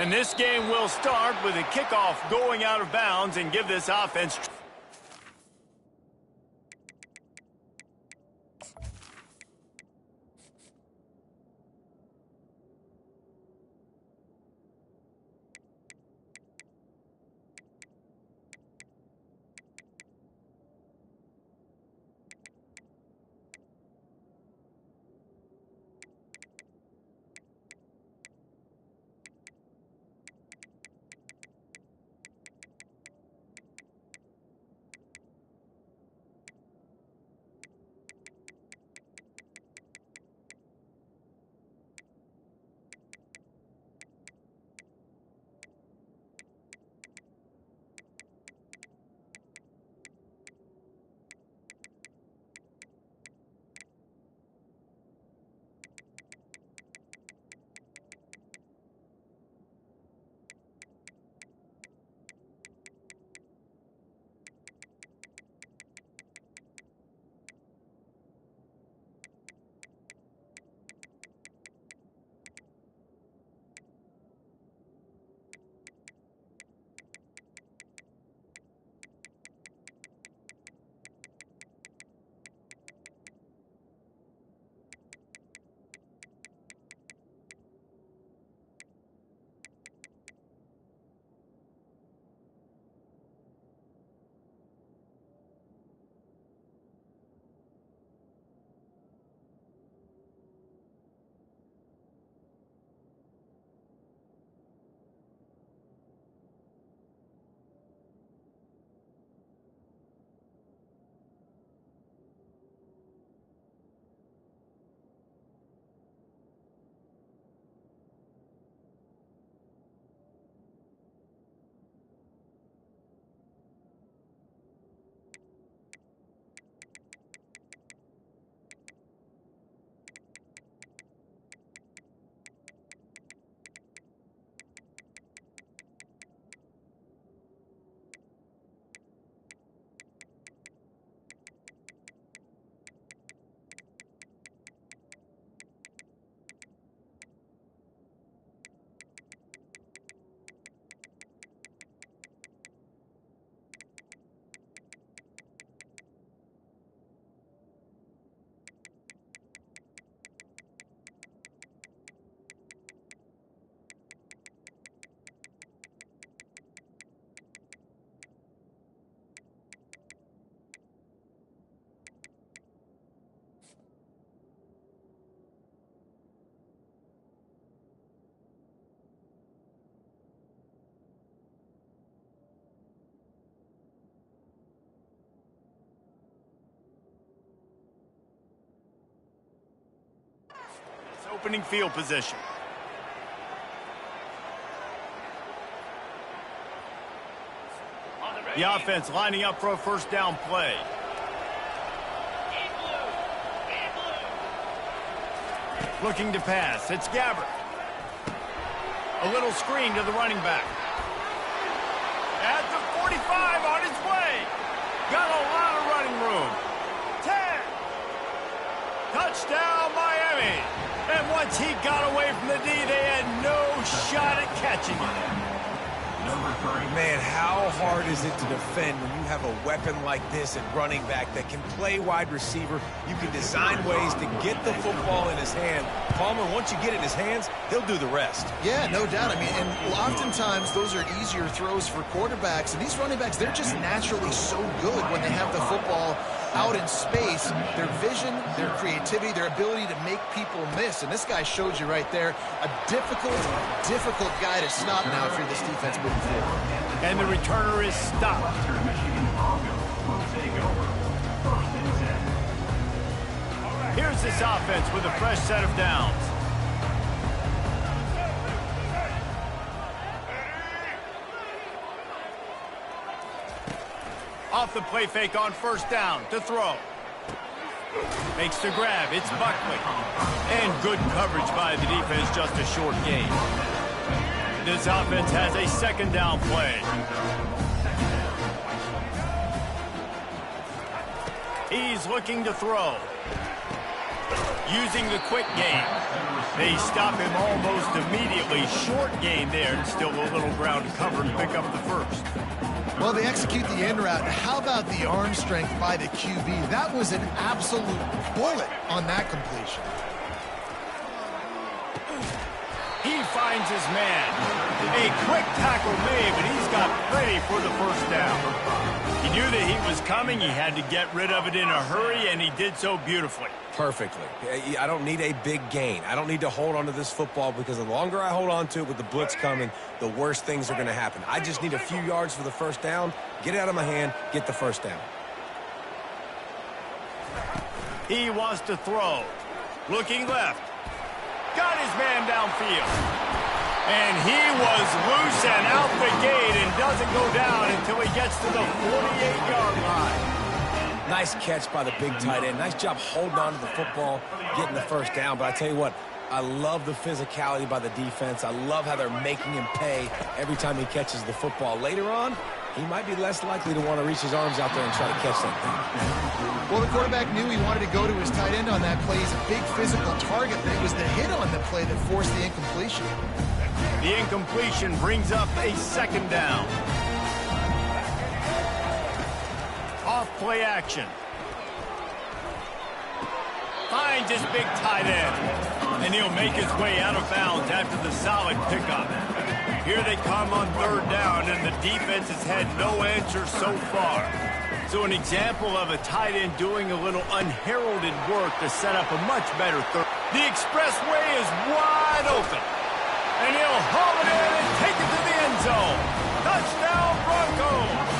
And this game will start with a kickoff going out of bounds and give this offense... Opening field position. The offense lining up for a first down play. Looking to pass. It's Gabbert. A little screen to the running back. At the 45 on his way. Got a lot of running room. 10. Touchdown, Miami. And once he got away from the D, they had no shot at catching him. Man, how hard is it to defend when you have a weapon like this at running back that can play wide receiver? You can design ways to get the football in his hand. Palmer, once you get it in his hands, he'll do the rest. Yeah, no doubt. I mean, and oftentimes those are easier throws for quarterbacks. And these running backs, they're just naturally so good when they have the football out in space. Their vision, their creativity, their ability to make people miss. And this guy showed you right there, a difficult guy to stop now if you're this defense moving forward. And the returner is stopped. Here's this offense with a fresh set of downs. Off the play fake on first down to throw. Makes the grab. It's Buckley. And good coverage by the defense, just a short gain. This offense has a second down play. He's looking to throw. using the quick game. They stop him almost immediately. Short gain there, and still a little ground to cover to pick up the first. Well, they execute the in route. How about the arm strength by the QB? That was an absolute bullet on that completion. He finds his man. A quick tackle made, but he's got plenty for the first down. He knew that he was coming. He had to get rid of it in a hurry, and he did so beautifully. Perfectly. I don't need a big gain. I don't need to hold on to this football because the longer I hold on to it with the blitz coming, the worse things are going to happen. I just need a few yards for the first down, get it out of my hand, get the first down. He wants to throw. Looking left. Got his man downfield. And he was loose and out the gate and doesn't go down until he gets to the 48-yard line. Nice catch by the big tight end. Nice job holding on to the football, getting the first down. But I tell you what, I love the physicality by the defense. I love how they're making him pay every time he catches the football. Later on, he might be less likely to want to reach his arms out there and try to catch that thing. Well, the quarterback knew he wanted to go to his tight end on that play. He's a big physical target, but it was the hit on the play that forced the incompletion. The incompletion brings up a second down. Off play action. Finds his big tight end. And he'll make his way out of bounds after the solid pickup. Here they come on third down, and the defense has had no answer so far. So an example of a tight end doing a little unheralded work to set up a much better third. The expressway is wide open. And he'll haul it in and take it to the end zone. Touchdown, Broncos!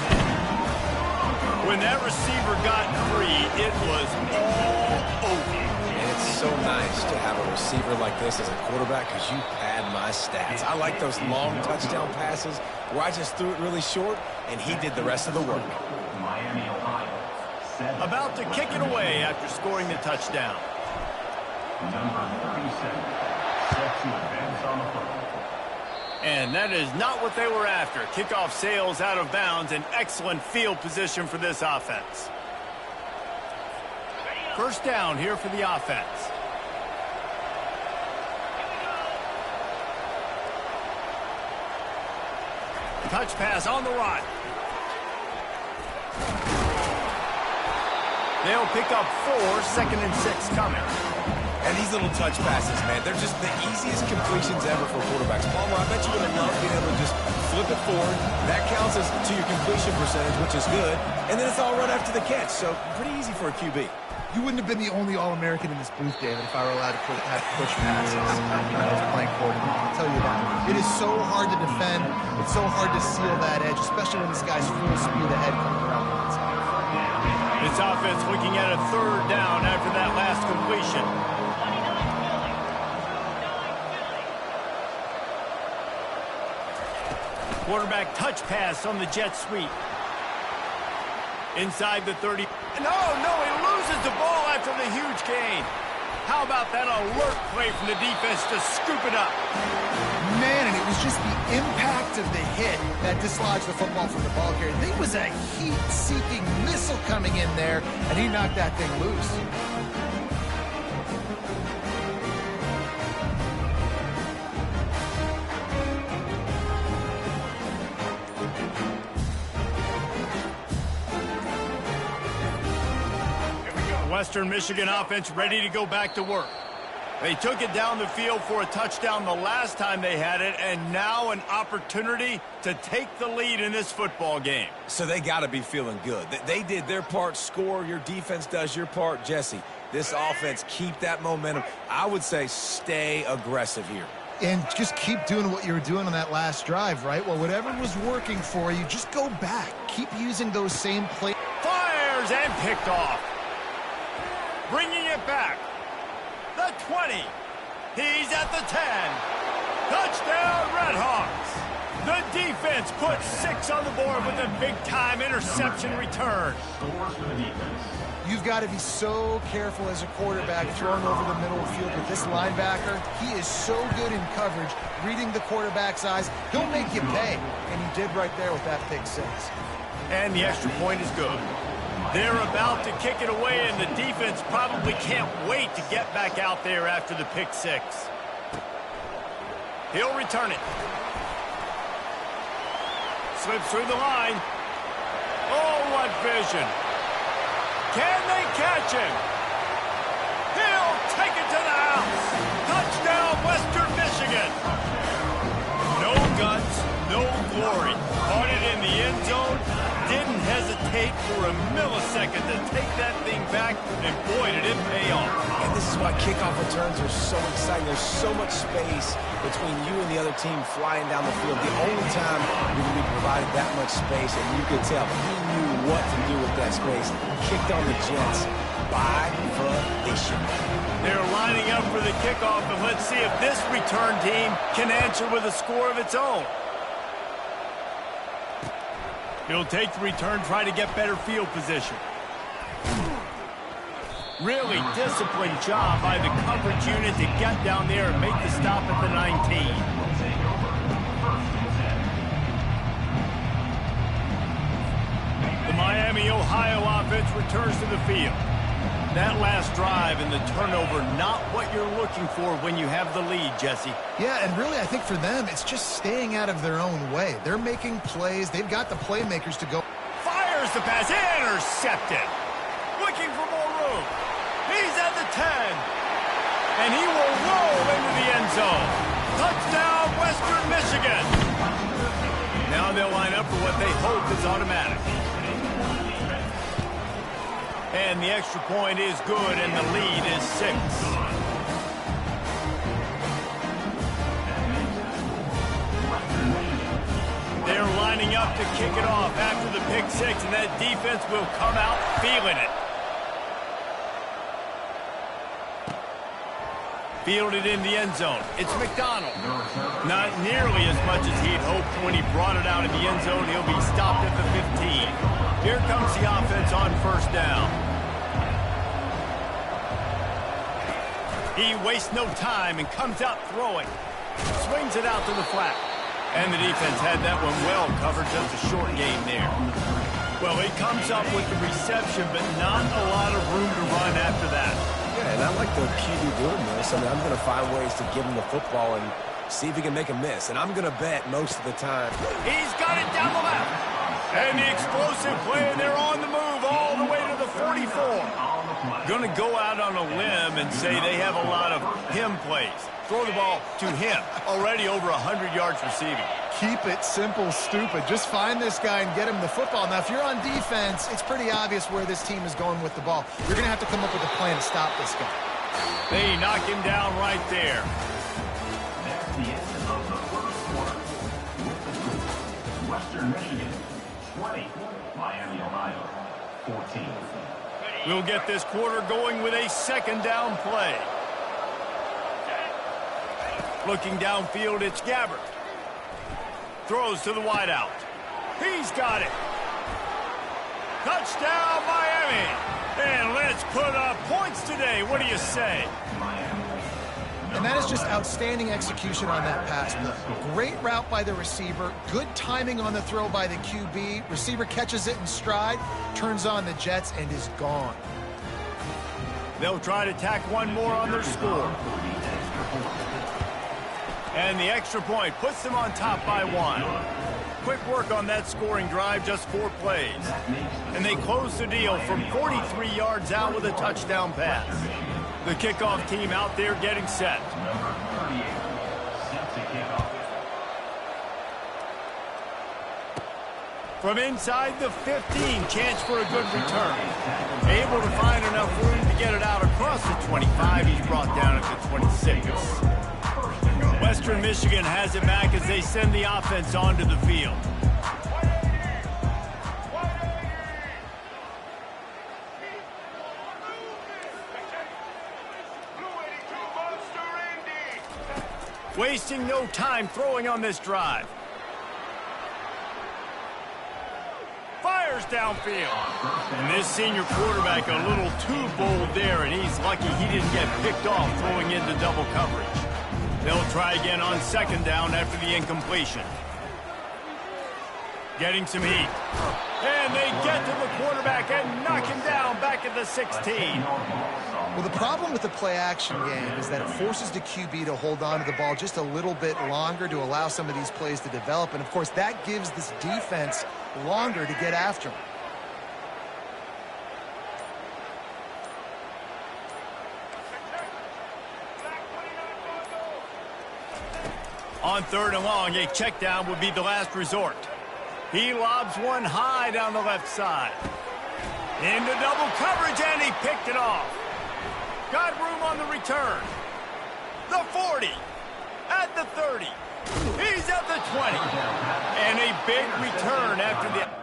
When that receiver got free, it was all over. And it's so nice to have a receiver like this as a quarterback because you pad my stats. I like those long touchdown passes where I just threw it really short, and he did the rest of the work. About to kick it away after scoring the touchdown. And that is not what they were after. Kickoff sails out of bounds, and excellent field position for this offense. First down here for the offense. Touch pass on the run. They'll pick up 4, 2nd and 6 coming. And these little touch passes, man, they're just the easiest completions ever for quarterbacks. Palmer, I bet you're going to love being able to just flip it forward. That counts as to your completion percentage, which is good. And then it's all run after the catch, so pretty easy for a QB. You wouldn't have been the only All-American in this booth, David, if I were allowed to have push passes when I was playing quarterback. I'll tell you that. It is so hard to defend. It's so hard to seal that edge, especially when this guy's full speed ahead coming around the inside. This offense looking at a third down after that last completion. Quarterback touch pass on the jet sweep. Inside the 30. No, he loses the ball after the huge gain. How about that alert play from the defense to scoop it up? Man, and it was just the impact of the hit that dislodged the football from the ball carrier. There was a heat-seeking missile coming in there, and he knocked that thing loose. Western Michigan offense ready to go back to work. They took it down the field for a touchdown the last time they had it, and now an opportunity to take the lead in this football game. So they got to be feeling good. They did their part, score. Your defense does your part. Jesse, this offense, keep that momentum. I would say stay aggressive here. And just keep doing what you were doing on that last drive, right? Well, whatever was working for you, just go back. Keep using those same plays. Fires and picked off. Bringing it back. The 20. He's at the 10. Touchdown, Redhawks. The defense puts 6 on the board with a big-time interception return. You've got to be so careful as a quarterback throwing over the middle of the field with this linebacker. He is so good in coverage, reading the quarterback's eyes. He'll make you pay, and he did right there with that pick 6. And the extra point is good. They're about to kick it away, and the defense probably can't wait to get back out there after the pick six. He'll return it. Slips through the line. Oh, what vision. Can they catch him? He'll take it to the house. Touchdown, Western Michigan. No guts, no glory. Caught it in the end zone. Didn't hesitate for a millisecond to take that thing back, and boy, did it pay off. And this is why kickoff returns are so exciting. There's so much space between you and the other team flying down the field. The only time you're going to be provided that much space, and you could tell he knew what to do with that space. Kicked on the Jets by volition. They're lining up for the kickoff, and let's see if this return team can answer with a score of its own. He'll take the return, try to get better field position. Really disciplined job by the coverage unit to get down there and make the stop at the 19. The Miami, Ohio offense returns to the field. That last drive and the turnover, not what you're looking for when you have the lead, Jesse. Yeah, and really, I think for them, it's just staying out of their own way. They're making plays. They've got the playmakers to go. Fires the pass. Intercepted. Looking for more room. He's at the 10. And he will roll into the end zone. Touchdown, Western Michigan. Now they'll line up for what they hope is automatic. And the extra point is good, and the lead is 6. They're lining up to kick it off after the pick six, and that defense will come out feeling it. Fielded in the end zone. It's McDonald. Not nearly as much as he'd hoped when he brought it out in the end zone. He'll be stopped at the 15. Here comes the offense on first down. He wastes no time and comes out throwing. Swings it out to the flat. And the defense had that one well covered, just a short game there. Well, he comes up with the reception, but not a lot of room to run after that. Yeah, and I like the QB doing this. I mean, I'm going to find ways to give him the football and see if he can make a miss. And I'm going to bet most of the time. He's got it down the left. And the explosive play, and they're on the move all the way to the 44. Going to go out on a limb and say they have a lot of him plays. Throw the ball to him. Already over 100 yards receiving. Keep it simple, stupid. Just find this guy and get him the football. Now, if you're on defense, it's pretty obvious where this team is going with the ball. You're going to have to come up with a plan to stop this guy. They knock him down right there. That's the end of the first quarter. Western Michigan, 20. Miami, Ohio, 14. We'll get this quarter going with a second down play. Looking downfield, it's Gabbert. Throws to the wideout. He's got it. Touchdown, Miami. And let's put up points today. What do you say? And that is just outstanding execution on that pass play. Great route by the receiver. Good timing on the throw by the QB. Receiver catches it in stride, turns on the Jets, and is gone. They'll try to tack one more on their score. And the extra point puts them on top by 1. Quick work on that scoring drive, just 4 plays. And they close the deal from 43 yards out with a touchdown pass. The kickoff team out there getting set. From inside the 15, chance for a good return. Able to find enough room to get it out across the 25. He's brought down at the 26. Western Michigan has it back as they send the offense onto the field. Wasting no time throwing on this drive. Fires downfield. And this senior quarterback a little too bold there, and he's lucky he didn't get picked off throwing into double coverage. They'll try again on second down after the incompletion. Getting some heat. And they get to the quarterback and knock him down back at the 16. Well, the problem with the play-action game is that it forces the QB to hold on to the ball just a little bit longer to allow some of these plays to develop. And, of course, that gives this defense longer to get after him. On 3rd and long, a check down would be the last resort. He lobs one high down the left side. Into double coverage, and he picked it off. Got room on the return. The 40. At the 30. He's at the 20. And a big return after the...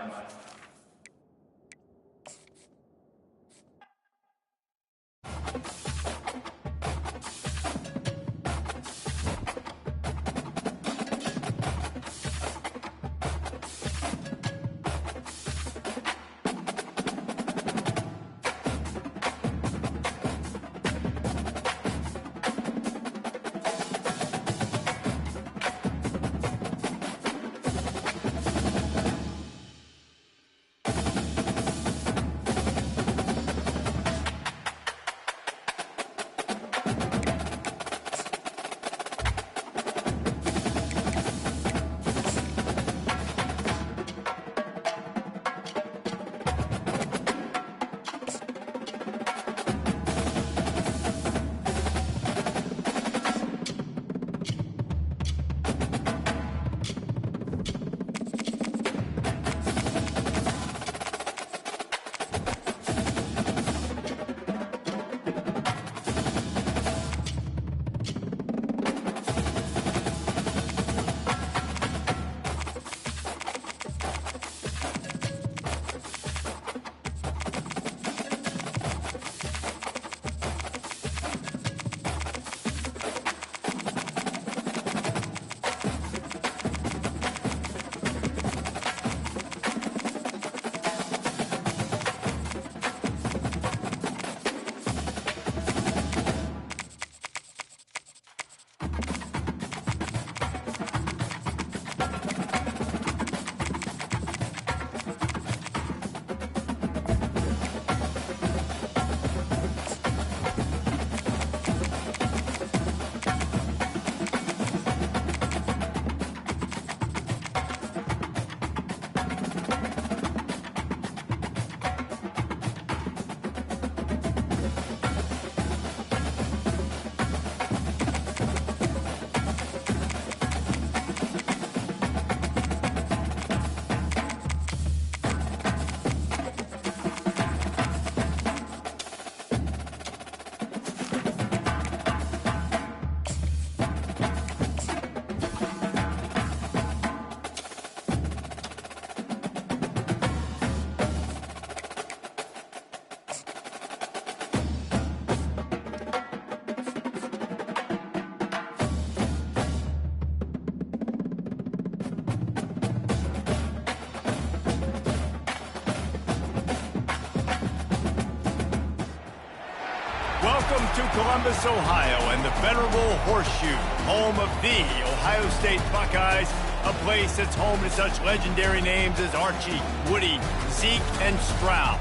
Welcome to Columbus, Ohio, and the venerable Horseshoe, home of the Ohio State Buckeyes, a place that's home to such legendary names as Archie, Woody, Zeke, and Stroud.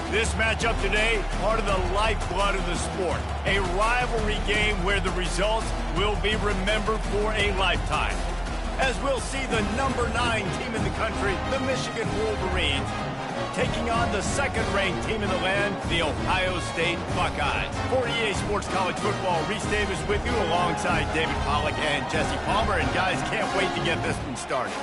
This matchup today, part of the lifeblood of the sport, a rivalry game where the results will be remembered for a lifetime. As we'll see the number 9 team in the country, the Michigan Wolverines, taking on the second-ranked team in the land, the Ohio State Buckeyes. For EA Sports College Football, Reese Davis with you alongside David Pollack and Jesse Palmer. And guys, can't wait to get this one started.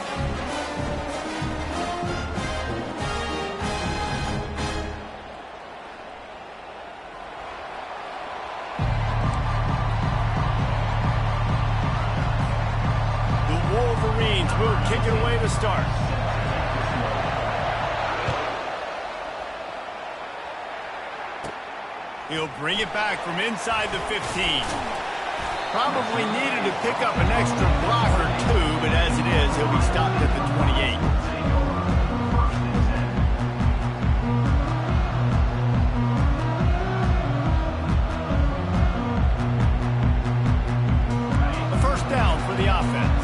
The Wolverines will kick it away to start. He'll bring it back from inside the 15. Probably needed to pick up an extra block or two, but as it is, he'll be stopped at the 28. A first down for the offense.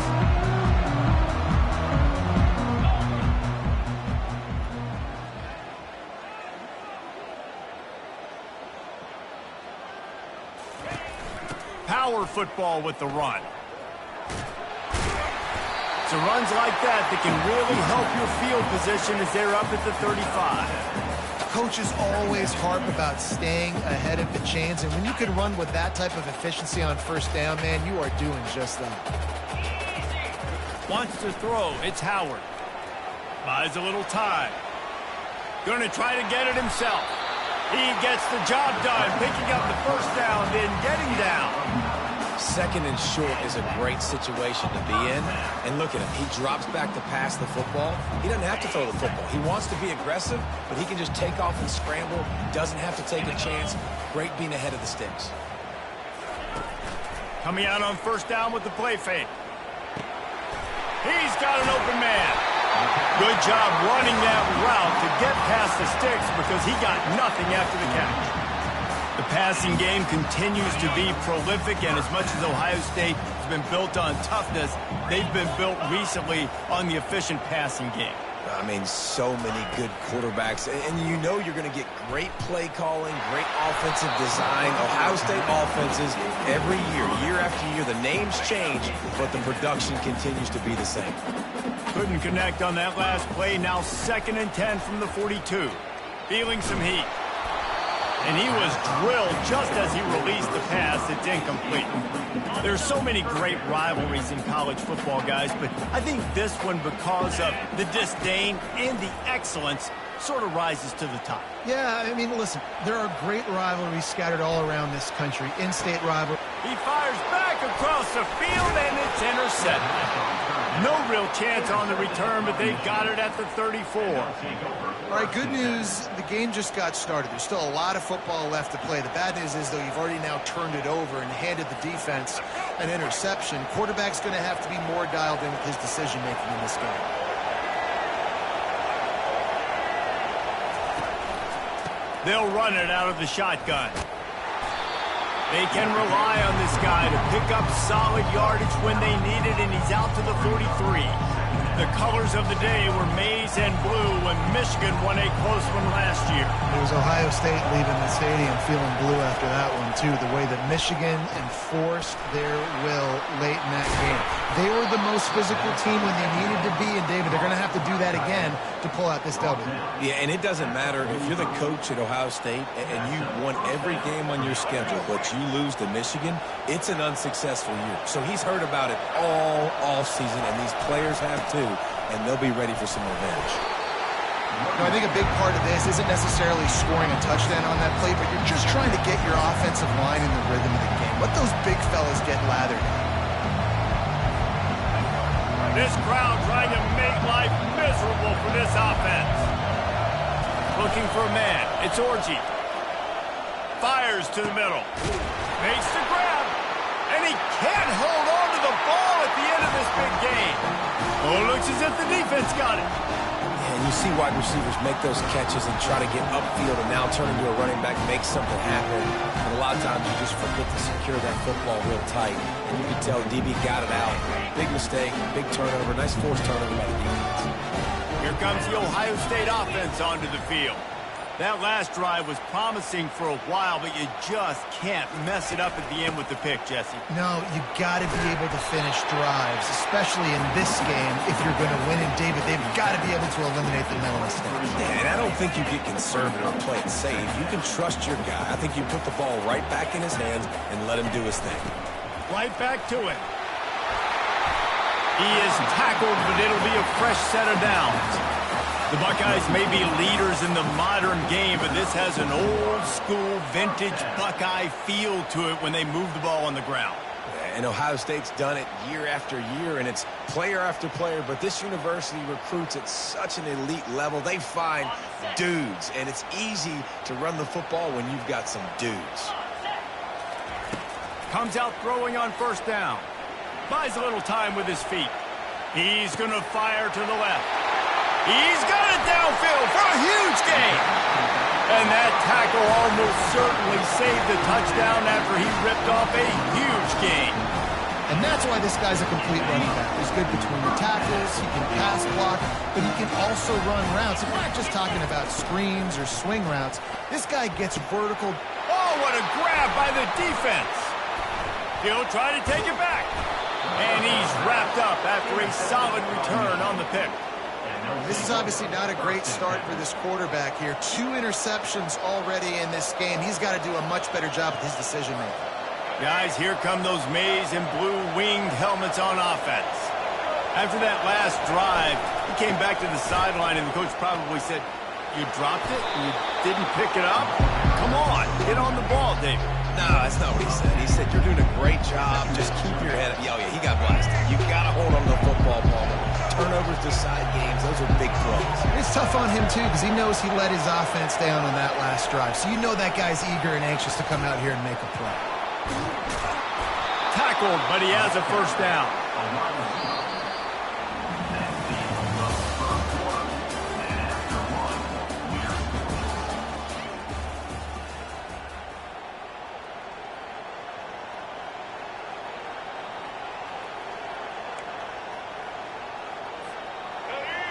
power football with the run. So runs like that can really help your field position as they're up at the 35. Coaches always harp about staying ahead of the chains, and when you can run with that type of efficiency on first down, man, you are doing just that. Wants to throw. It's Howard. Buys a little time. Going to try to get it himself. He gets the job done, picking up the first down, then getting down. Second and short is a great situation to be in. And look at him. He drops back to pass the football. He doesn't have to throw the football. He wants to be aggressive, but he can just take off and scramble. Doesn't have to take a chance. Great being ahead of the sticks. Coming out on first down with the play fake. He's got an open man. Good job running that route to get past the sticks because he got nothing after the catch. The passing game continues to be prolific, and as much as Ohio State has been built on toughness, they've been built recently on the efficient passing game. I mean, so many good quarterbacks, and you know you're going to get great play calling, great offensive design. Ohio State offenses, every year after year, the names change, but the production continues to be the same. Couldn't connect on that last play. Now 2nd and 10 from the 42. Feeling some heat. And he was drilled just as he released the pass. It's incomplete. There's so many great rivalries in college football, guys, but I think this one, because of the disdain and the excellence, sort of rises to the top. Yeah, I mean, listen, there are great rivalries scattered all around this country. In-state rivalry. He fires back across the field, and it's intercepted. No real chance on the return, but they've got it at the 34. All right, good news, the game just got started. There's still a lot of football left to play. The bad news is, though, you've already now turned it over and handed the defense an interception. Quarterback's going to have to be more dialed in with his decision-making in this game. They'll run it out of the shotgun. They can rely on this guy to pick up solid yardage when they need it, and he's out to the 43. The colors of the day were maize and blue when Michigan won a close one last year. It was Ohio State leaving the stadium feeling blue after that one, too. The way that Michigan enforced their will late in that game. They were the most physical team when they needed to be, and David, they're going to have to do that again to pull out this W. Yeah, and it doesn't matter if you're the coach at Ohio State and you won every game on your schedule, but you lose to Michigan, it's an unsuccessful year. So he's heard about it all season, and these players have too, and they'll be ready for some revenge. I think a big part of this isn't necessarily scoring a touchdown on that play, but you're just trying to get your offensive line in the rhythm of the game. Let those big fellas get lathered. This crowd trying to make life miserable for this offense. Looking for a man. It's Orji. Fires to the middle. Makes the grab. And he can't hold on to the ball at the end of this big game. Oh, it looks as if the defense got it. And you see wide receivers make those catches and try to get upfield and now turn into a running back, make something happen. And a lot of times you just forget to secure that football real tight. And you can tell DB got it out. Big mistake, big turnover, nice forced turnover by the defense. Here comes the Ohio State offense onto the field. That last drive was promising for a while, but you just can't mess it up at the end with the pick, Jesse. No, you got to be able to finish drives, especially in this game if you're going to win. And David, they've got to be able to eliminate the mental mistakes. Yeah, and I don't think you get conservative or play it safe. You can trust your guy. I think you put the ball right back in his hands and let him do his thing. Right back to it. He is tackled, but it'll be a fresh set of downs. The Buckeyes may be leaders in the modern game, but this has an old-school, vintage Buckeye feel to it when they move the ball on the ground. And Ohio State's done it year after year, and it's player after player, but this university recruits at such an elite level. They find dudes, and it's easy to run the football when you've got some dudes. Comes out throwing on first down. Buys a little time with his feet. He's going to fire to the left. He's got it downfield for a huge gain. And that tackle almost certainly saved the touchdown after he ripped off a huge gain. And that's why this guy's a complete running back. He's good between the tackles, he can pass block, but he can also run routes. And we're not just talking about screens or swing routes. This guy gets vertical. Oh, what a grab by the defense. He'll try to take it back. And he's wrapped up after a solid return on the pick. This is obviously not a great start for this quarterback here. 2 interceptions already in this game. He's got to do a much better job with his decision-making. Guys, here come those maize and blue winged helmets on offense. After that last drive, he came back to the sideline, and the coach probably said, "You dropped it? You didn't pick it up? Come on, get on the ball, David." No, that's not what he said. He said, "You're doing a great job. Just keep your head up." Oh, yeah, he got blasted. You got to hold on to the football, Palmer. Turnovers decide games. Those are big throws. It's tough on him, too, because he knows he let his offense down on that last drive. So you know that guy's eager and anxious to come out here and make a play. Tackled, but he has a first down.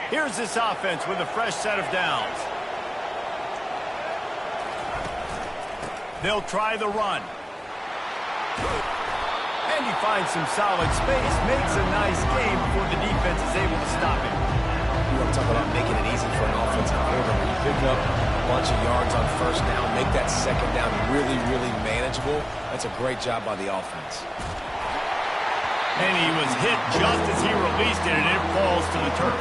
Here's this offense with a fresh set of downs. They'll try the run. And he finds some solid space, makes a nice game before the defense is able to stop him. You want to talk about making it easy for an offensive quarterback. You pick up a bunch of yards on first down, make that second down really, really manageable. That's a great job by the offense. And he was hit just as he released it, and it falls to the turf.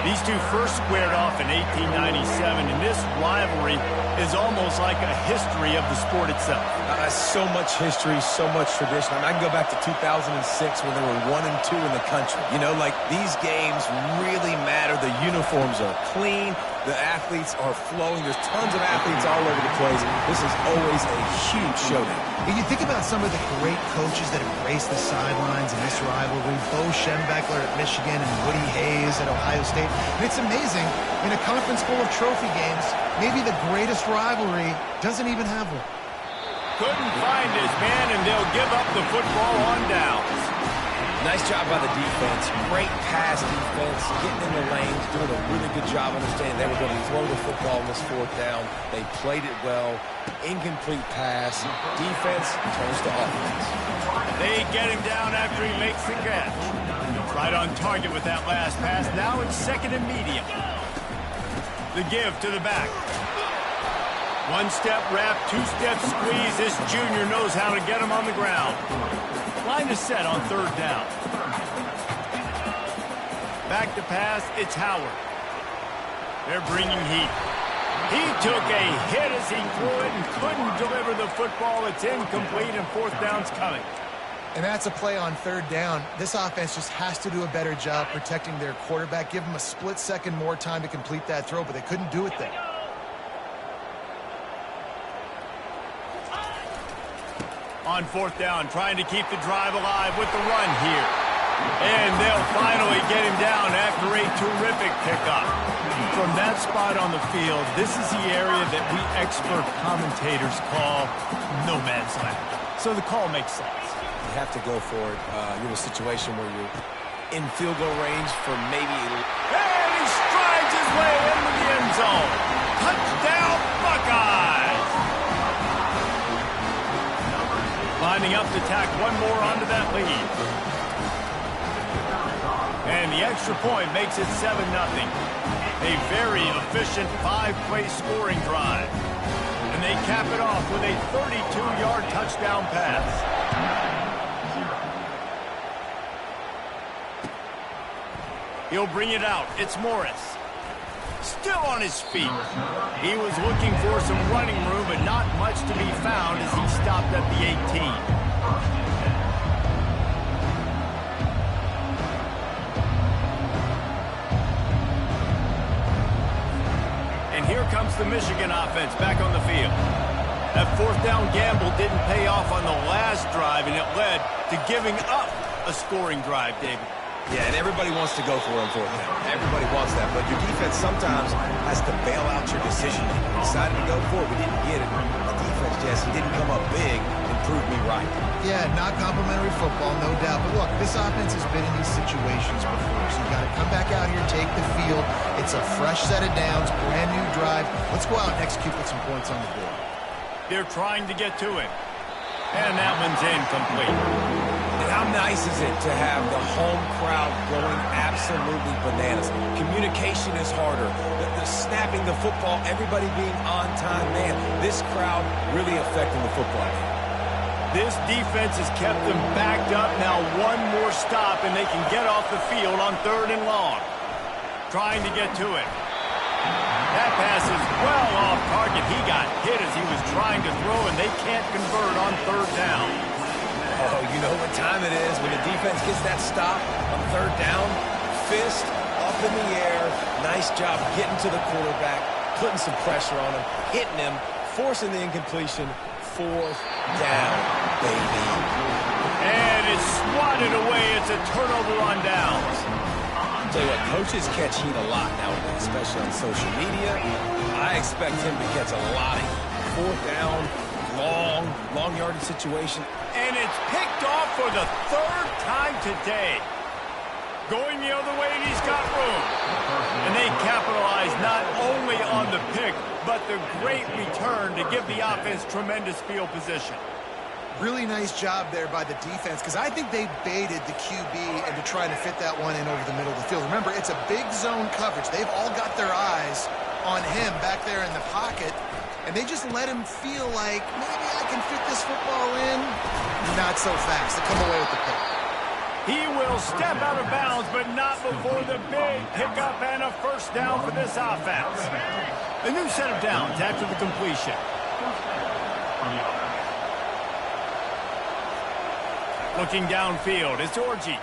These two first squared off in 1897, and this rivalry is almost like a history of the sport itself. So much history, so much tradition. I mean, I can go back to 2006 when they were 1 and 2 in the country. You know, like, these games really matter. The uniforms are clean. The athletes are flowing. There's tons of athletes all over the place. This is always a huge showdown. You think about some of the great coaches that have graced the sidelines in this rivalry. Bo Schembechler at Michigan and Woody Hayes at Ohio State. And it's amazing, in a conference full of trophy games, maybe the greatest rivalry doesn't even have one. Couldn't find his man, and they'll give up the football on downs. Nice job by the defense. Great pass defense, getting in the lanes, doing a really good job understanding they were going to throw the football in this 4th down. They played it well. Incomplete pass. Defense turns to offense. They get him down after he makes the catch. Right on target with that last pass. Now it's 2nd and medium. The give to the back. 1-step wrap, 2-step squeeze. This junior knows how to get him on the ground. Line is set on 3rd down. Back to pass, it's Howard. They're bringing heat. He took a hit as he threw it and couldn't deliver the football. It's incomplete, and 4th down's coming. And that's a play on 3rd down. This offense just has to do a better job protecting their quarterback. Give them a split second more time to complete that throw, but they couldn't do it there. On 4th down, trying to keep the drive alive with the run here. And they'll finally get him down after a terrific pickup. From that spot on the field, this is the area that we expert commentators call no man's land. So the call makes sense. You have to go for it. You're in a situation where you're in field goal range for maybe... And he strides his way into the end zone. Touchdown, Buckeyes! Lining up to tack one more onto that lead. And the extra point makes it 7-0. A very efficient 5-play scoring drive. And they cap it off with a 32-yard touchdown pass. He'll bring it out. It's Morris. Still on his feet. He was looking for some running room, but not much to be found as he stopped at the 18. And here comes the Michigan offense back on the field. That 4th down gamble didn't pay off on the last drive, and it led to giving up a scoring drive, David. Yeah, and everybody wants to go for it on 4th down. Everybody wants that, but your defense sometimes has to bail out your decision. We decided to go for it. We didn't get it. The defense, Jesse, didn't come up big and prove me right. Yeah, not complimentary football, no doubt. But look, this offense has been in these situations before, so you got to come back out here, take the field. It's a fresh set of downs, brand new drive. Let's go out and execute with some points on the board. They're trying to get to him. And that one's incomplete. And how nice is it to have the home crowd going absolutely bananas? Communication is harder. The snapping the football, everybody being on time. Man, this crowd really affecting the football game. This defense has kept them backed up. Now one more stop, and they can get off the field on 3rd and long. Trying to get to it. That pass is well off target. He got hit as he was trying to throw, and they can't convert on 3rd down. Oh, you know what time it is when the defense gets that stop on 3rd down. Fist up in the air. Nice job getting to the quarterback, putting some pressure on him, hitting him, forcing the incompletion. 4th down, baby. And it's swatted away. It's a turnover on downs. I'll tell you what, coaches catch heat a lot nowadays, especially on social media. I expect him to catch a lot of heat. 4th down, long yardage situation. And it's picked off for the 3rd time today. Going the other way, and he's got room. And they capitalize not only on the pick, but the great return to give the offense tremendous field position. Really nice job there by the defense, because I think they baited the QB into trying to fit that one in over the middle of the field. Remember, it's a big zone coverage. They've all got their eyes on him back there in the pocket, and they just let him feel like, maybe I can fit this football in. Not so fast. They come away with the pick. He will step out of bounds, but not before the big pickup and a 1st down for this offense. A new set of downs after the completion. Looking downfield, it's Orji.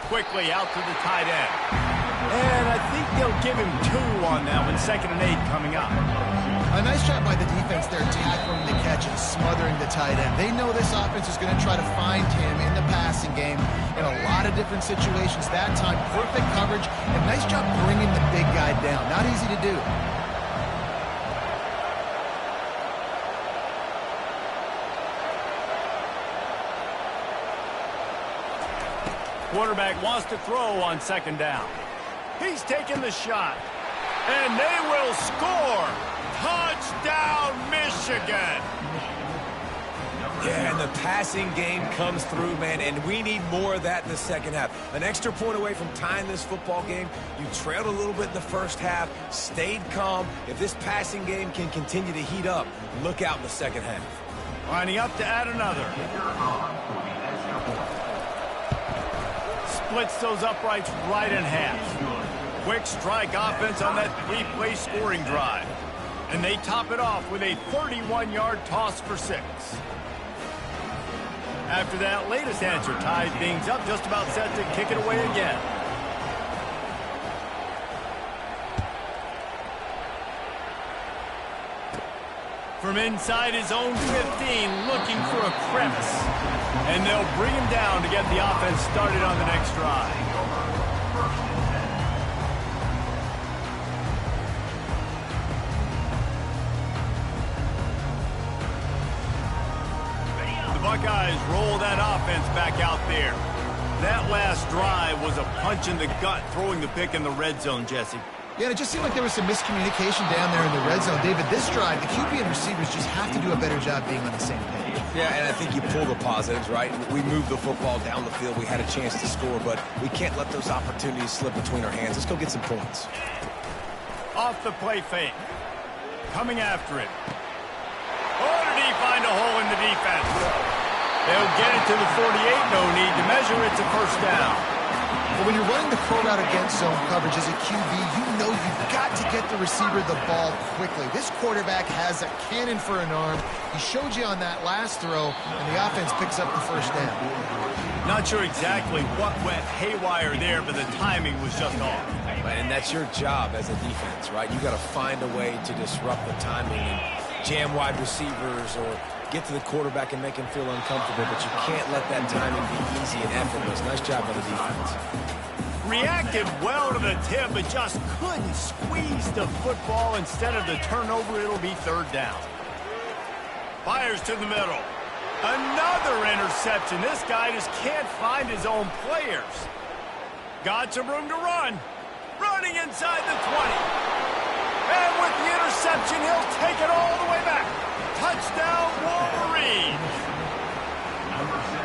Quickly out to the tight end. And I think they'll give him 2 on that one. 2nd and 8 coming up. A nice job by the defense there, tackling the catches, smothering the tight end. They know this offense is going to try to find him in the passing game in a lot of different situations. That time, perfect coverage, and nice job bringing the big guy down. Not easy to do. Quarterback wants to throw on 2nd down. He's taking the shot. And they will score. Touchdown, Michigan. Yeah, and the passing game comes through, man, and we need more of that in the 2nd half. An extra point away from tying this football game. You trailed a little bit in the 1st half, stayed calm. If this passing game can continue to heat up, look out in the 2nd half. Lining up to add another. Splits those uprights right in half. Quick strike offense on that 3-play scoring drive. And they top it off with a 31-yard toss for 6. After that latest answer ties things up, just about set to kick it away again. From inside his own 15, looking for a crevice. And they'll bring him down to get the offense started on the next drive. Buckeyes roll that offense back out there. That last drive was a punch in the gut, throwing the pick in the red zone, Jesse. Yeah, it just seemed like there was some miscommunication down there in the red zone. David, this drive, the QB and receivers just have to do a better job being on the same page. Yeah, and I think you pull the positives, right? We moved the football down the field. We had a chance to score, but we can't let those opportunities slip between our hands. Let's go get some points. Off the play fake. Coming after it. Oh, did he find a hole in the defense? They'll get it to the 48. No need to measure. It's a 1st down. But when you're running the pro route against zone coverage as a QB, you know you've got to get the receiver the ball quickly. This quarterback has a cannon for an arm. He showed you on that last throw, and the offense picks up the 1st down. Not sure exactly what went haywire there, but the timing was just off. And that's your job as a defense, right? You got to find a way to disrupt the timing and jam wide receivers or get to the quarterback and make him feel uncomfortable, but you can't let that timing be easy and effortless. Nice job by the defense. Reacted well to the tip, but just couldn't squeeze the football. Instead of the turnover, it'll be 3rd down. Fires to the middle. Another interception. This guy just can't find his own players. Got some room to run. Running inside the 20. And with the interception, he'll take it all the way back. Touchdown, Wolverines!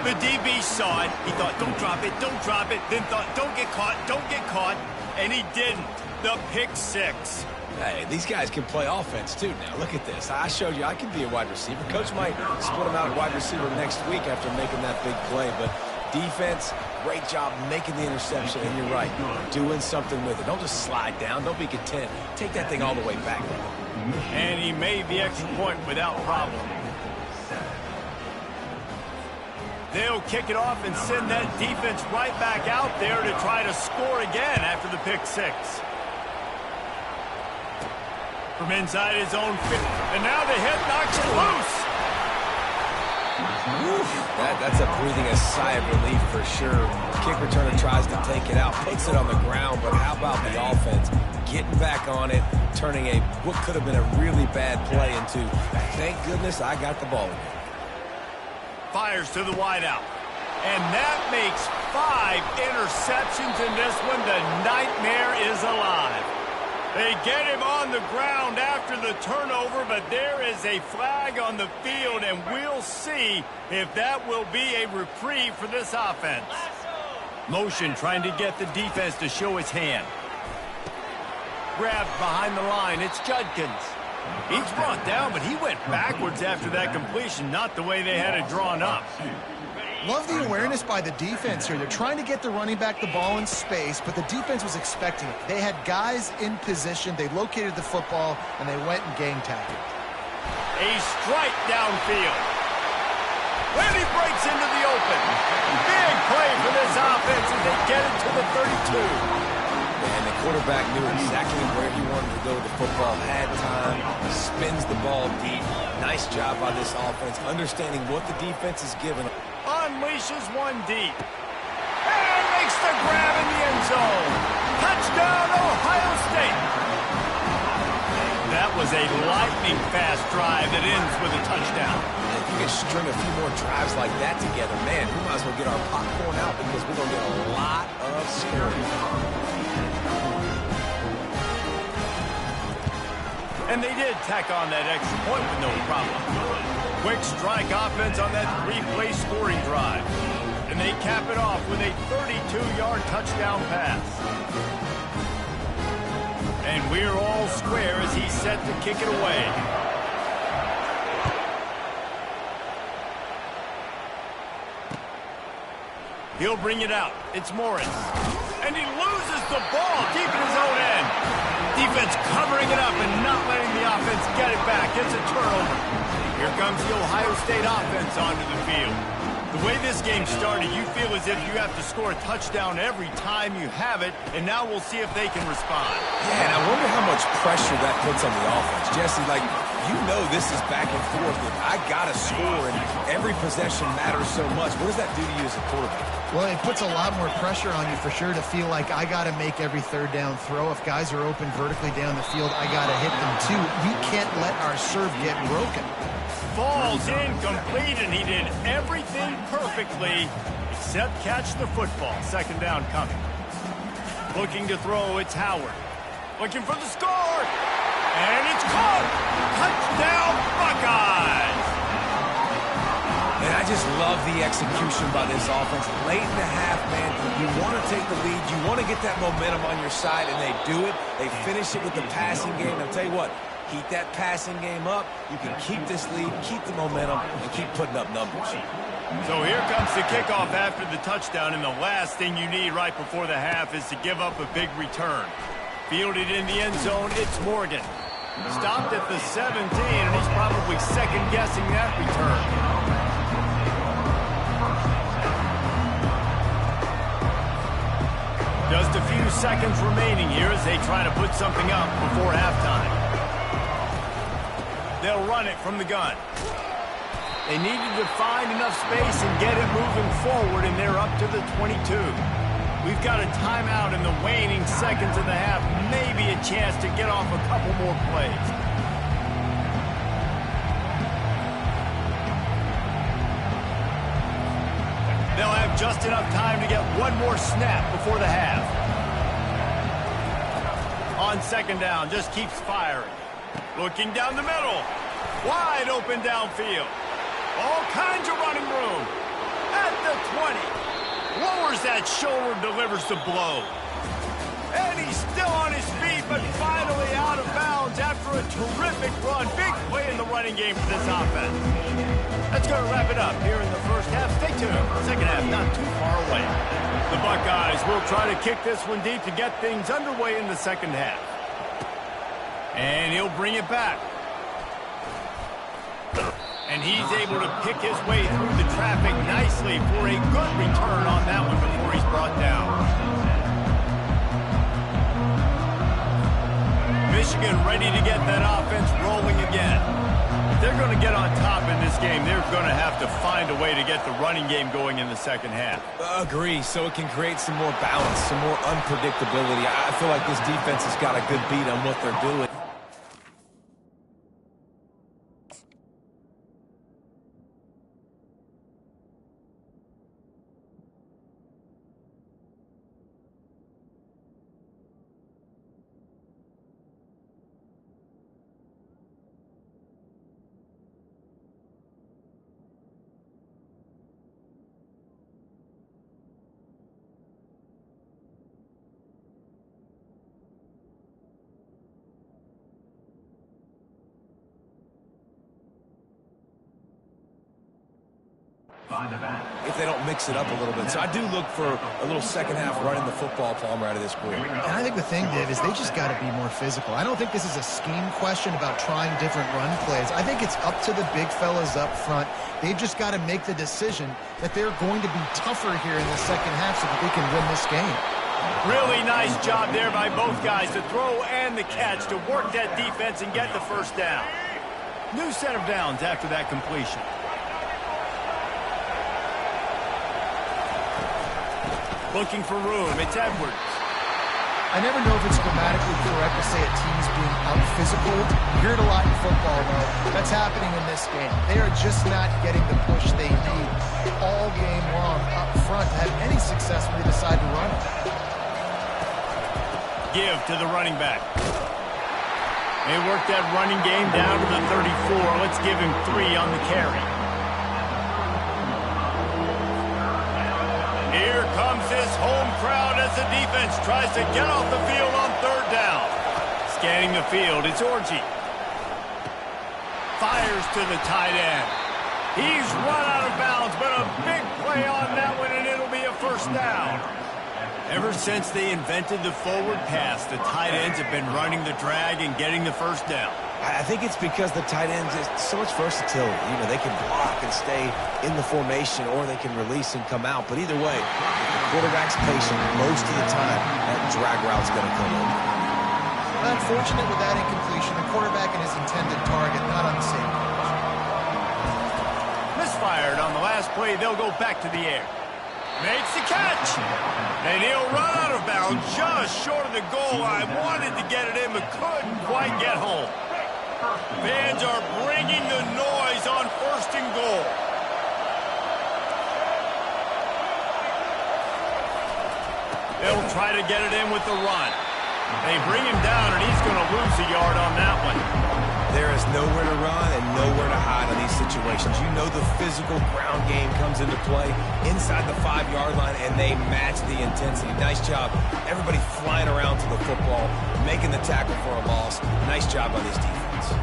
The DB saw it. He thought, don't drop it, don't drop it. Then thought, don't get caught. And he didn't. The pick six. Hey, these guys can play offense, too. Now, look at this. I showed you I can be a wide receiver. Coach might split him out at wide receiver next week after making that big play. But defense, great job making the interception. And you're right, doing something with it. Don't just slide down. Don't be content. Take that thing all the way back. And he made the extra point without problem. They'll kick it off and send that defense right back out there to try to score again after the pick six. From inside his own 50, and now the hit knocks it loose. That's a breathing a sigh of relief for sure. Kick returner tries to take it out, puts it on the ground, but how about the offense getting back on it, turning what could have been a really bad play into, thank goodness I got the ball again. Fires to the wideout. And that makes 5 interceptions in this one. The nightmare is alive. They get him on the ground after the turnover, but there is a flag on the field, and we'll see if that will be a reprieve for this offense. Motion trying to get the defense to show his hand. Grabbed behind the line. It's Judkins. He's brought down, but he went backwards after that completion, not the way they had it drawn up. Love the awareness by the defense here. They're trying to get the running back the ball in space, but the defense was expecting it. They had guys in position. They located the football, and they went and gang tagged it. A strike downfield. When he breaks into the open. Big play for this offense as they get it to the 32. And the quarterback knew exactly where he wanted to go with the football, had time, spins the ball deep. Nice job by this offense, understanding what the defense is giving. Unleashes one deep. And makes the grab in the end zone. Touchdown, Ohio State. That was a lightning-fast drive that ends with a touchdown. If you can string a few more drives like that together, man, we might as well get our popcorn out because we're going to get a lot of scary. And they did tack on that extra point with no problem. Quick strike offense on that 3-play scoring drive. And they cap it off with a 32-yard touchdown pass. And we're all square as he's set to kick it away. He'll bring it out. It's Morris. And he loses the ball deep in his own end. Defense covering it up and not letting the offense get it back. It's a turnover. Here comes the Ohio State offense onto the field. The way this game started, you feel as if you have to score a touchdown every time you have it, and now we'll see if they can respond. Yeah, and I wonder how much pressure that puts on the offense. Jesse, you know this is back and forth. I got to score, and every possession matters so much. What does that do to you as a quarterback? Well, it puts a lot more pressure on you for sure to feel like I got to make every third down throw. If guys are open vertically down the field, I got to hit them too. We can't let our serve get broken. Falls incomplete, and he did everything perfectly except catch the football. Second down coming. Looking to throw, it's Howard. Looking for the score, and it's caught. Touchdown, Buckeyes! And I just love the execution by this offense. Late in the half, man, you want to take the lead. You want to get that momentum on your side, and they do it. They finish it with the passing game. I'll tell you what, keep that passing game up. You can keep this lead, keep the momentum, and keep putting up numbers. So here comes the kickoff after the touchdown, and the last thing you need right before the half is to give up a big return. Fielded in the end zone, it's Morgan. Stopped at the 17, and he's probably second-guessing that return. Just a few seconds remaining here as they try to put something up before halftime. They'll run it from the gun. They needed to find enough space and get it moving forward, and they're up to the 22. We've got a timeout in the waning seconds of the half. Maybe a chance to get off a couple more plays. They'll have just enough time to get one more snap before the half. On second down, just keeps firing. Looking down the middle. Wide open downfield. All kinds of running room. At the 20. Lowers that shoulder, delivers the blow. And he's still on his feet, but finally out of bounds after a terrific run. Big play in the running game for this offense. That's going to wrap it up here in the first half. Stay tuned. Second half not too far away. The Buckeyes will try to kick this one deep to get things underway in the second half. And he'll bring it back. And he's able to pick his way through the traffic nicely for a good return on that one before he's brought down. Michigan ready to get that offense rolling again. If they're going to get on top in this game, they're going to have to find a way to get the running game going in the second half. Agree, so it can create some more balance, some more unpredictability. I feel like this defense has got a good beat on what they're doing. If they don't mix it up a little bit. So I do look for a little second half running the football, Palmer, out of this group. And I think the thing, Dave, is they just got to be more physical. I don't think this is a scheme question about trying different run plays. I think it's up to the big fellas up front. They've just got to make the decision that they're going to be tougher here in the second half so that they can win this game. Really nice job there by both guys, the throw and the catch, to work that defense and get the first down. New set of downs after that completion. Looking for room, it's Edwards. I never know if it's grammatically correct to say a team's being out-physical. You hear it a lot in football, though. That's happening in this game. They are just not getting the push they need all game long up front to have any success when they decide to run it. Give to the running back. They work that running game down to the 34. Let's give him 3 on the carry. Here comes this home crowd as the defense tries to get off the field on third down. Scanning the field, it's Orji. Fires to the tight end. He's run out of bounds, but a big play on that one, and it'll be a first down. Ever since they invented the forward pass, the tight ends have been running the drag and getting the first down. I think it's because the tight ends is so much versatility. You know, they can block and stay in the formation, or they can release and come out. But either way, the quarterback's patient most of the time. That drag route's going to come in. Unfortunate with that incompletion. The quarterback and his intended target not on the same page. Misfired on the last play. They'll go back to the air. Makes the catch. And he'll run out of bounds just short of the goal line. Wanted to get it in, but couldn't quite get home. Fans are bringing the noise on 1st and goal. They'll try to get it in with the run. They bring him down, and he's going to lose a yard on that one. There is nowhere to run and nowhere to hide in these situations. You know the physical ground game comes into play inside the 5-yard line, and they match the intensity. Nice job. Everybody flying around to the football, making the tackle for a loss. Nice job by this defense.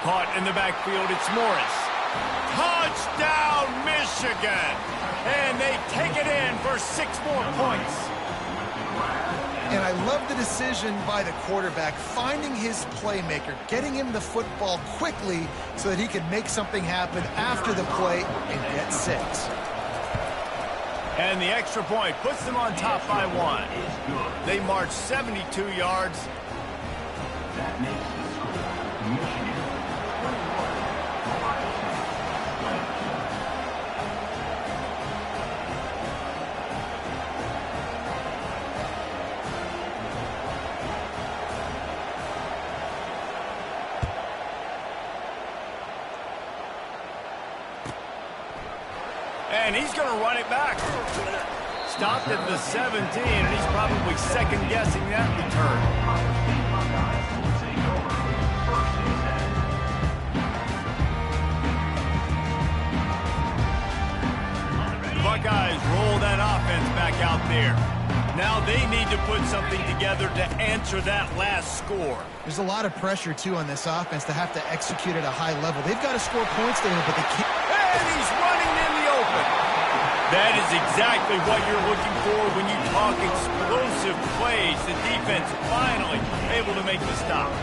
Caught in the backfield, it's Morris. Touchdown, Michigan! And they take it in for 6 more points. And I love the decision by the quarterback, finding his playmaker, getting him the football quickly so that he can make something happen after the play and get 6. And the extra point puts them on top by 1. They march 72 yards. Michigan. 21, Ohio State. And he's going to run it back. Stopped at the 17, and he's probably second-guessing that return. Buckeyes will take over. First and 10. Buckeyes roll that offense back out there. Now they need to put something together to answer that last score. There's a lot of pressure, too, on this offense to have to execute at a high level. They've got to score points there, but they can't. And he's running in the open. That is exactly what you're looking for when you talk explosive plays. The defense finally able to make the stop.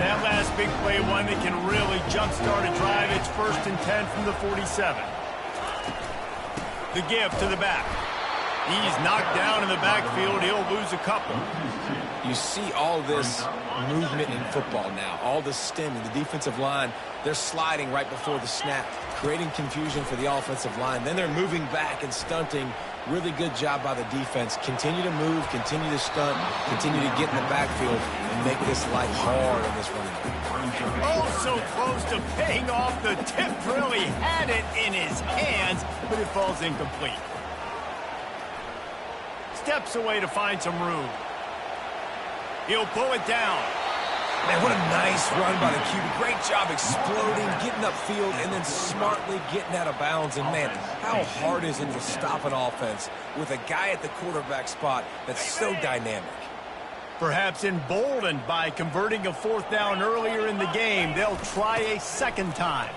That last big play, one that can really jumpstart a drive. It's first and 10 from the 47. The give to the back. He's knocked down in the backfield. He'll lose a couple. You see all this movement in football now, all the stemming, the defensive line, they're sliding right before the snap, creating confusion for the offensive line. Then they're moving back and stunting. Really good job by the defense. Continue to move, continue to stunt, continue to get in the backfield and make this life hard on this running back. Oh, so close to paying off. The tip really had it in his hands, but it falls incomplete. Steps away to find some room. He'll pull it down. Man, what a nice run by the QB. Great job exploding, getting upfield, and then smartly getting out of bounds. And, man, how hard is it to stop an offense with a guy at the quarterback spot that's so dynamic? Perhaps emboldened by converting a fourth down earlier in the game, they'll try a second time.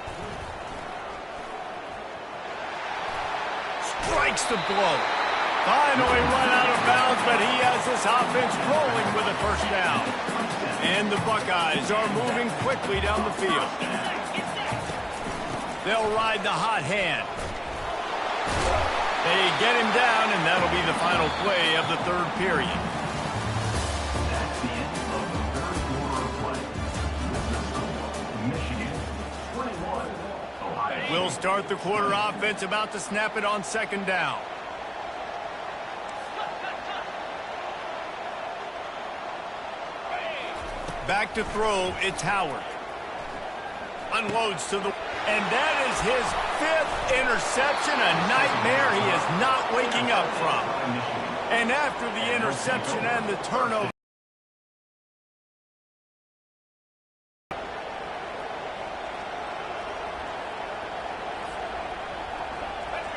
Strikes the blow. Finally run out of bounds, but he has this offense rolling with a first down. And the Buckeyes are moving quickly down the field. They'll ride the hot hand. They get him down, and that'll be the final play of the third period. That's the end of the third quarter of play. Michigan 21, Ohio State. We'll start the quarter offense, about to snap it on second down. Back to throw, it's Howard. Unloads to the... And that is his fifth interception, a nightmare he is not waking up from. And after the interception and the turnover...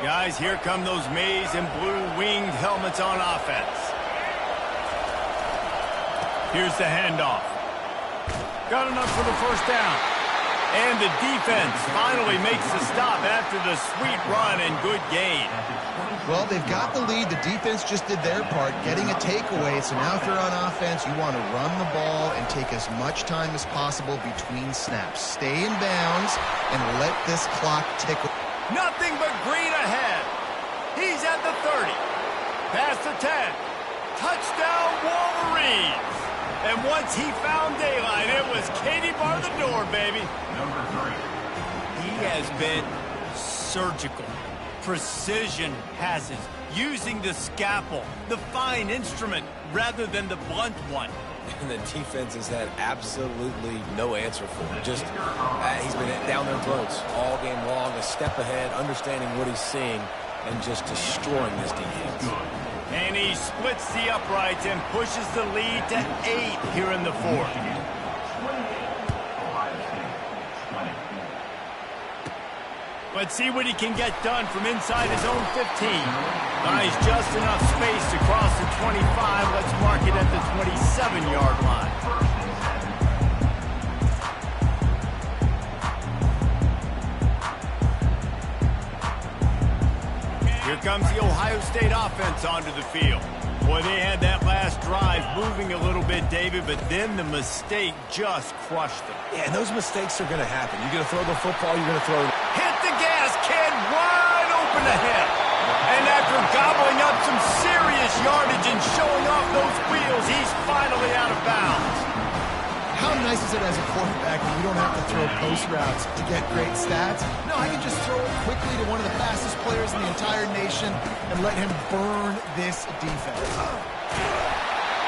Guys, here come those maize and blue winged helmets on offense. Here's the handoff. Got enough for the first down. And the defense finally makes the stop after the sweet run and good gain. Well, they've got the lead. The defense just did their part, getting a takeaway. So now if you're on offense, you want to run the ball and take as much time as possible between snaps. Stay in bounds and let this clock tick. Nothing but green ahead. He's at the 30. Past the 10. Touchdown Wolverines. And once he found daylight, it was Katie bar the door, baby. Number 3. He has been surgical. Precision passes. Using the scalpel, the fine instrument, rather than the blunt one. And the defense has had absolutely no answer for him. Just, he's been down their throats all game long, a step ahead, understanding what he's seeing, and just destroying this defense. And he splits the uprights and pushes the lead to 8 here in the fourth. 28, Ohio State 20. Let's see what he can get done from inside his own 15. Nice, just enough space to cross the 25. Let's mark it at the 27-yard line. Here comes the Ohio State offense onto the field. Boy, they had that last drive moving a little bit, David, but then the mistake just crushed them. Yeah, and those mistakes are going to happen. You're going to throw the football, you're going to throw it. Hit the gas, kid, wide open ahead. And after gobbling up some serious yardage and showing off those wheels, he's finally out of bounds. How nice is that as a quarterback, you don't have to throw post routes to get great stats. No, I can just throw it quickly to one of the fastest players in the entire nation and let him burn this defense.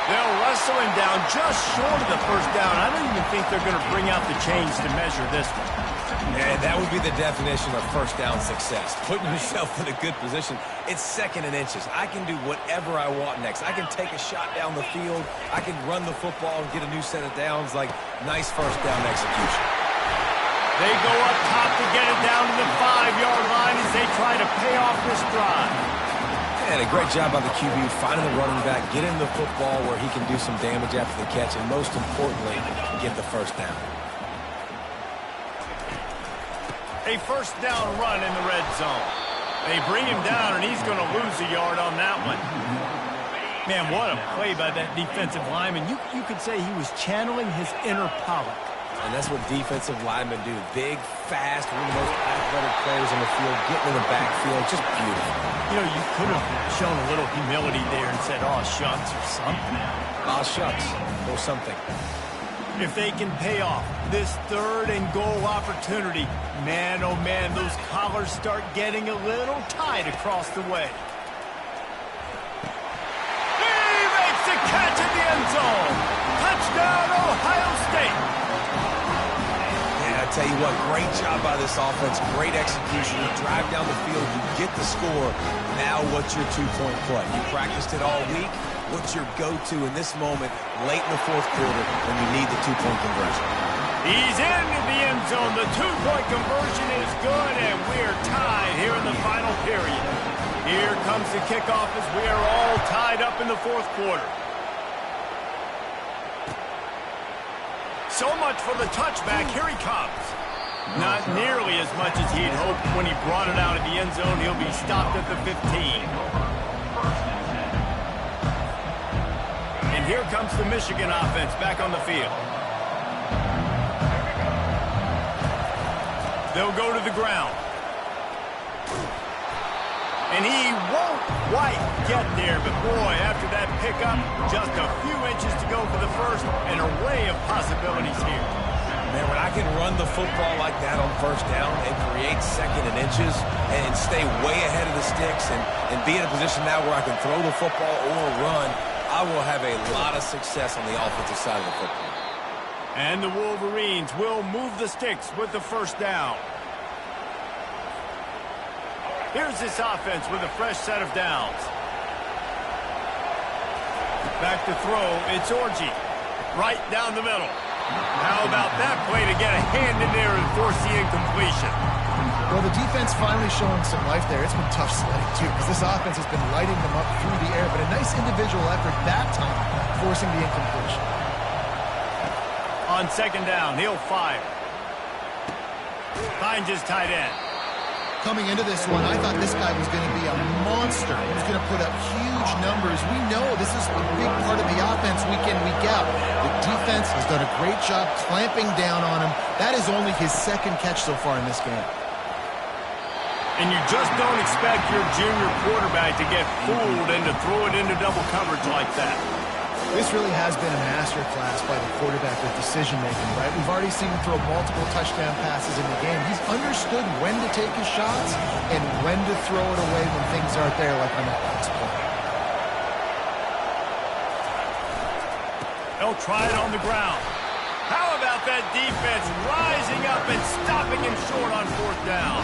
They'll wrestle him down just short of the first down. I don't even think they're going to bring out the chains to measure this one. And that would be the definition of first down success. Putting yourself in a good position. It's 2nd and inches. I can do whatever I want next. I can take a shot down the field. I can run the football and get a new set of downs. Like, nice first down execution. They go up top to get it down to the 5-yard line as they try to pay off this drive. And a great job by the QB finding the running back, getting the football where he can do some damage after the catch, and most importantly, get the first down. A first down run in the red zone. They bring him down, and he's going to lose a yard on that one. Man, what a play by that defensive lineman. You could say he was channeling his inner Pollock. And that's what defensive linemen do. Big, fast, one of the most athletic players on the field, getting in the backfield, just beautiful. You know, you could have shown a little humility there and said, "Aw, shucks," or something. Aw, shucks, or something. If they can pay off this 3rd and goal opportunity, man, oh man, those collars start getting a little tight across the way. He makes the catch in the end zone. Touchdown, Ohio State. Yeah, I tell you what, great job by this offense, great execution. You drive down the field, you get the score. Now what's your 2-point play? You practiced it all week. What's your go-to in this moment, late in the 4th quarter, when you need the 2-point conversion? He's into the end zone. The 2-point conversion is good, and we're tied here in the final period. Here comes the kickoff as we are all tied up in the 4th quarter. So much for the touchback. Here he comes. Not nearly as much as he'd hoped when he brought it out of the end zone. He'll be stopped at the 15. And here comes the Michigan offense back on the field. They'll go to the ground. And he won't quite get there, but boy, after that pickup, just a few inches to go for the first. An array of possibilities here. Man, when I can run the football like that on first down and create 2nd and inches and stay way ahead of the sticks and be in a position now where I can throw the football or run, I will have a lot of success on the offensive side of the football. And the Wolverines will move the sticks with the first down. Here's this offense with a fresh set of downs. Back to throw, it's Orji. Right down the middle. How about that play to get a hand in there and force the incompletion? Well, the defense finally showing some life there. It's been tough sledding, too, because this offense has been lighting them up through the air, but a nice individual effort that time, forcing the incompletion. On 2nd down, he'll fire. Finds his tight end. Coming into this one, I thought this guy was going to be a monster. He was going to put up huge numbers. We know this is a big part of the offense week in, week out. The defense has done a great job clamping down on him. That is only his 2nd catch so far in this game. And you just don't expect your junior quarterback to get fooled and to throw it into double coverage like that. This really has been a masterclass by the quarterback with decision-making, right? We've already seen him throw multiple touchdown passes in the game. He's understood when to take his shots and when to throw it away when things aren't there, like on that last play. They'll try it on the ground. How about that defense rising up and stopping him short on 4th down?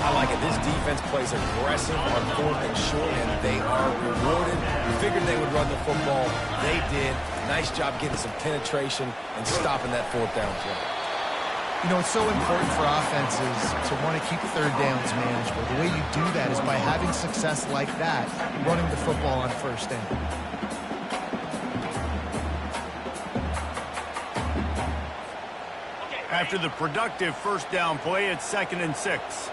I like it. This defense plays aggressive on 4th and short, and they are rewarded. We figured they would run the football. They did. Nice job getting some penetration and stopping that 4th down play. You know, it's so important for offenses to want to keep 3rd downs manageable. The way you do that is by having success like that, running the football on 1st down. After the productive 1st down play, it's 2nd and 6.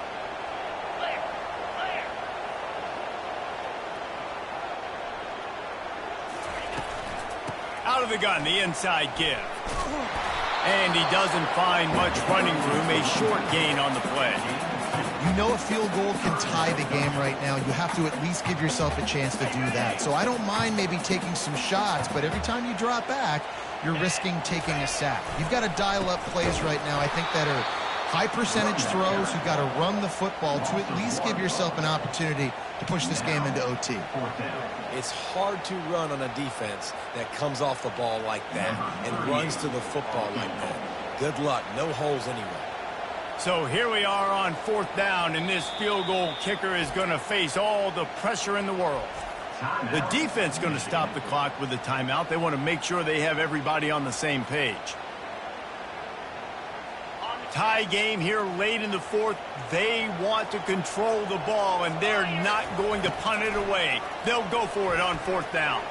Out of the gun, the inside give. And he doesn't find much running room, a short gain on the play. You know a field goal can tie the game right now. You have to at least give yourself a chance to do that. So I don't mind maybe taking some shots, but every time you drop back, you're risking taking a sack. You've got to dial up plays right now, I think, that are high percentage throws. You've got to run the football to at least give yourself an opportunity to push this game into OT. It's hard to run on a defense that comes off the ball like that and runs to the football like that. Good luck. No holes anyway. So here we are on 4th down, and this field goal kicker is going to face all the pressure in the world. The defense going to stop the clock with a timeout. They want to make sure they have everybody on the same page. Tie game here late in the 4th. They want to control the ball, and they're not going to punt it away. They'll go for it on 4th down.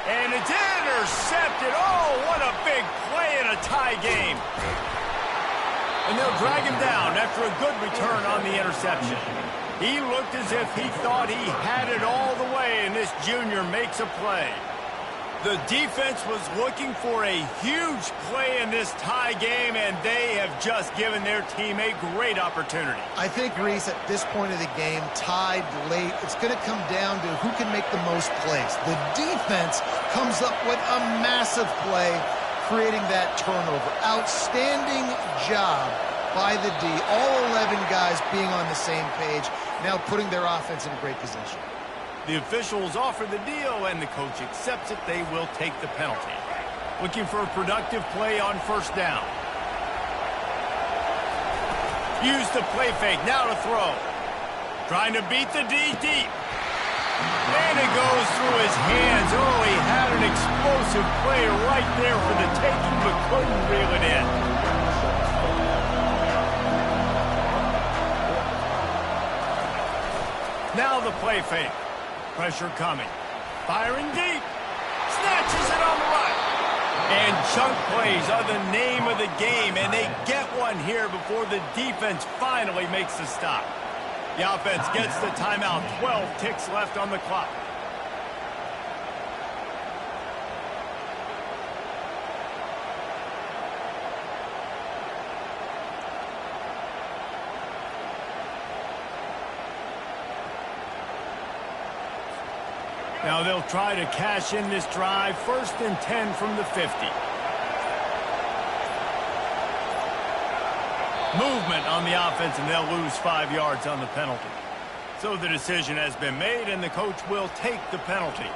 And it's intercepted. Oh, what a big play in a tie game. And they'll drag him down after a good return on the interception. He looked as if he thought he had it all the way, and this junior makes a play. The defense was looking for a huge play in this tie game, and they have just given their team a great opportunity. I think, Reese, at this point of the game, tied late, it's going to come down to who can make the most plays. The defense comes up with a massive play, creating that turnover. Outstanding job by the D. All 11 guys being on the same page, now putting their offense in a great position. The officials offer the deal, and the coach accepts it. They will take the penalty. Looking for a productive play on 1st down. Use the play fake. Now to throw. Trying to beat the D deep. And it goes through his hands. Oh, he had an explosive play right there for the taking, but couldn't reel it in. Now the play fake. Pressure coming. Firing deep. Snatches it on the right. And chunk plays are the name of the game, and they get one here before the defense finally makes the stop. The offense gets the timeout. 12 ticks left on the clock. Now they'll try to cash in this drive. 1st and 10 from the 50. Movement on the offense, and they'll lose 5 yards on the penalty. So the decision has been made, and the coach will take the penalty.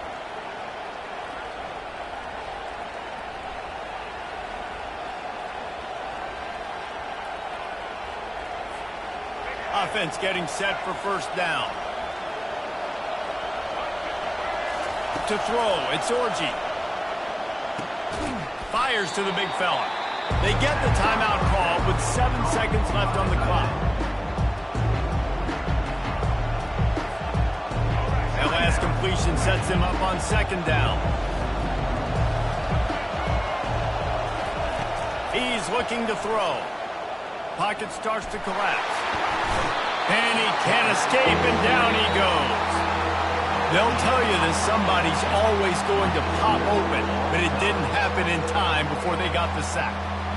Offense getting set for 1st down. To throw, it's Orji. Fires to the big fella. They get the timeout call with 7 seconds left on the clock. That last completion sets him up on 2nd down. He's looking to throw. Pocket starts to collapse. And he can't escape, and down he goes. They'll tell you that somebody's always going to pop open, but it didn't happen in time before they got the sack.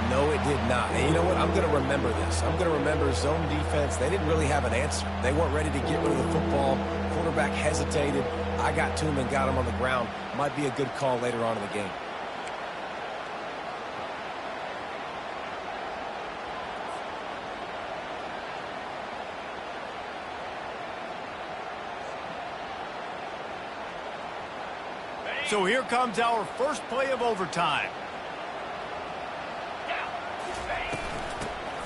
No, it did not. And you know what? I'm going to remember this. I'm going to remember zone defense. They didn't really have an answer. They weren't ready to get rid of the football. Quarterback hesitated. I got to him and got him on the ground. Might be a good call later on in the game. So here comes our first play of overtime.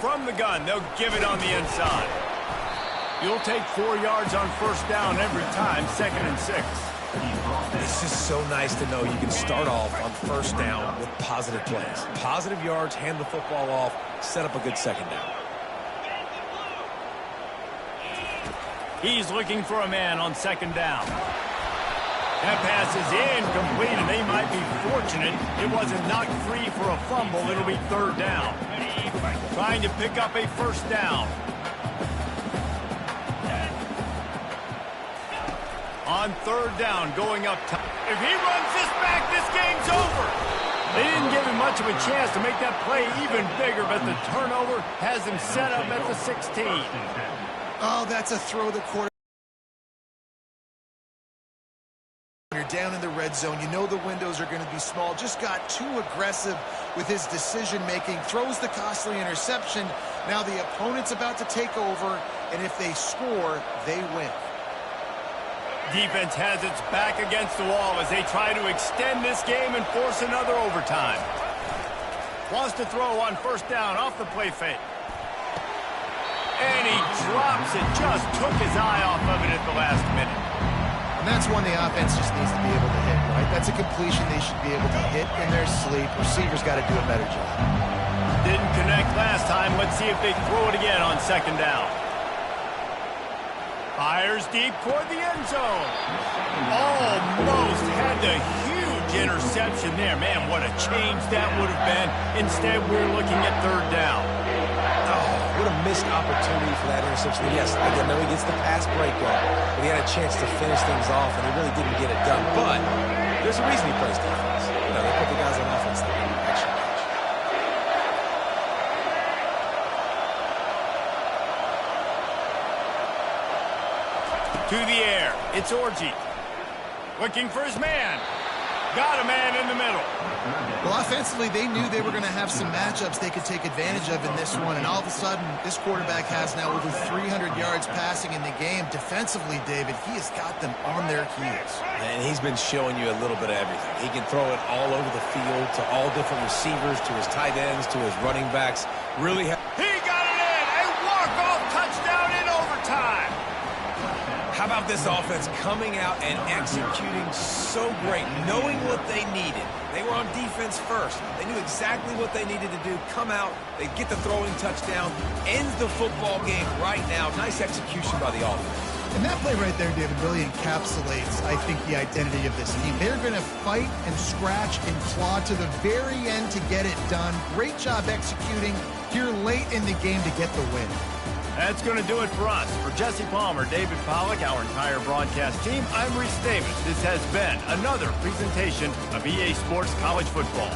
From the gun, they'll give it on the inside. You'll take 4 yards on 1st down every time, 2nd and 6. It's just so nice to know you can start off on 1st down with positive plays. Positive yards, hand the football off, set up a good 2nd down. He's looking for a man on 2nd down. That pass is incomplete, and they might be fortunate it wasn't knocked free for a fumble. It'll be 3rd down. Trying to pick up a 1st down. On 3rd down, going up top. If he runs this back, this game's over. They didn't give him much of a chance to make that play even bigger, but the turnover has him set up at the 16. Oh, that's a throw the quarterback. You're down in the red red zone. You know the windows are going to be small. Just got too aggressive with his decision-making. Throws the costly interception. Now the opponent's about to take over, and if they score, they win. Defense has its back against the wall as they try to extend this game and force another overtime. Wants to throw on first down off the play fake. And he drops it. Just took his eye off of it at the last minute. And that's one the offense just needs to be able to hit, right? That's a completion they should be able to hit in their sleep. Receivers got to do a better job. Didn't connect last time. Let's see if they throw it again on second down. Fires deep toward the end zone. Almost had the huge interception there. Man, what a change that would have been. Instead, we're looking at third down. Oh, what a missed opportunity for that interception. Yes, I know he gets the pass breakup, but he had a chance to finish things off, and he really didn't get it done. But there's a reason he plays defense. You know, they put the guys on offense that can actually catch. To the air. It's Orji. Looking for his man. Got a man in the middle. Well, offensively, they knew they were going to have some matchups they could take advantage of in this one, and all of a sudden, this quarterback has now over 300 yards passing in the game. Defensively, David, he has got them on their heels. And he's been showing you a little bit of everything. He can throw it all over the field to all different receivers, to his tight ends, to his running backs. Really He got it in! A walk-off touchdown in overtime! How about this offense coming out and executing so great, knowing what they needed? They were on defense first. They knew exactly what they needed to do. Come out, they get the throwing touchdown, ends the football game right now. Nice execution by the offense. And that play right there, David, really encapsulates, I think, the identity of this team. They're going to fight and scratch and claw to the very end to get it done. Great job executing here late in the game to get the win. That's going to do it for us. For Jesse Palmer, David Pollack, our entire broadcast team, I'm Reese Davis. This has been another presentation of EA Sports College Football.